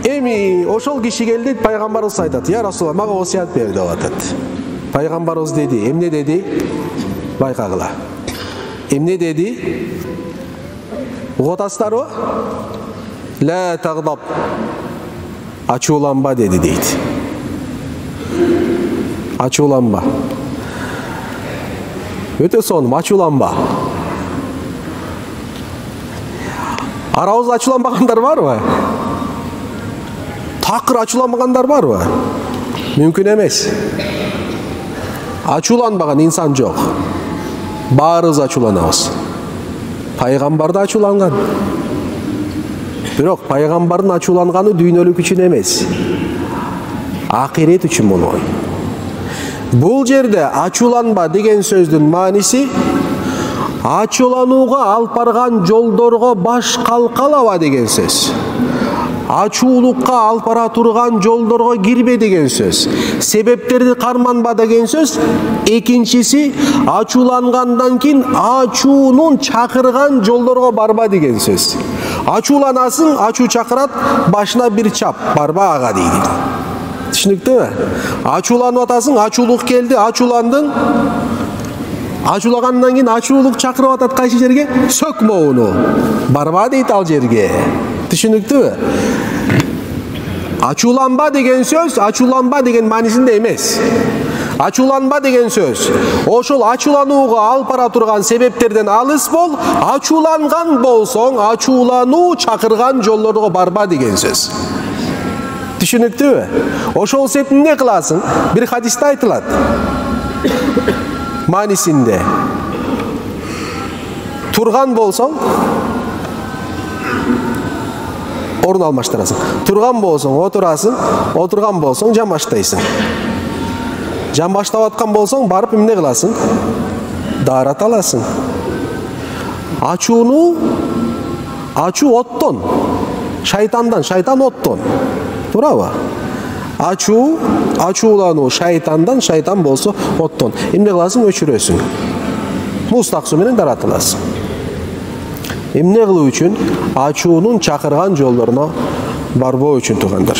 Эми ошол киши келди, пайгамбарыбыз айтат: "Я Расулалла, мага осуят бер" деп атат. Пайгамбарыбыз деди, эмне деди? Байкагыла. Эмне деди? Угатасыздарбы? Ла тагдаб. Ачууланба деди дейт. Ачууланба. Өтө сонун, ачууланба. Арабызда ачууланбагандар барбы? Такыр ачууланбагандар барбы? Мүмкүн эмес. Ачууланбаган инсан жок. Баарыбыз ачууланабыз. Пайгамбар да ачууланган. Бирок пайгамбардын ачууланганы дүйнөлүк үчүн эмес. Акырет үчүн болгон. Бул жерде ачууланба деген сөздүн мааниси ачууланууга алып барган жолдорго баш калкалаба деген сөз. Ачуулукка алып бара турган жолдорго кирбе деген сөз. Себептерди карманба деген сөз. Экинчиси, ачуулангандан кийин ачуунун чакырган жолдорго барба деген сөз. Ачууланасың, ачуу чакырат, башына бир чап, барба ага дейди. Түшүнүктүбү? Ачууланып атасың, ачуулук келди, ачууландың. Ачуулагандан кийин ачуулук чакырып атат кайсы жерге? Сөкмө уну. Барба дейт ал жерге. Түшүнүктүбү? Ачууланба деген сөз, ачууланба деген маанисинде эмес. Ачууланба деген сөз, ошол ачууланууга алып бара турган себептерден алыс бол, ачууланган болсоң, ачуулануу чакырган жолдорго барба деген сөз. Түшүнүктүбү? Ошол себептен эмне кыласың? Бир хадисте айтылат. Маанисинде. Турган болсоң, орун алмаштырасың. Турган болсоң, отурасың, отурган болсоң, жамбаштайсың. Жамбаштап аткан болсоң, барып эмне кыласың? Даарат аласың. Ачуу оттон, шайтандан, шайтан оттон. Туурабы? Ачуулануу шайтандан, шайтан болсо оттон. Эмне кыласың? Өчүрөсүң. Мустак суу менен даратыласың. Эмне кылуу үчүн? Ачуунун чакырган жолдоруна барбоо үчүн, туугандар.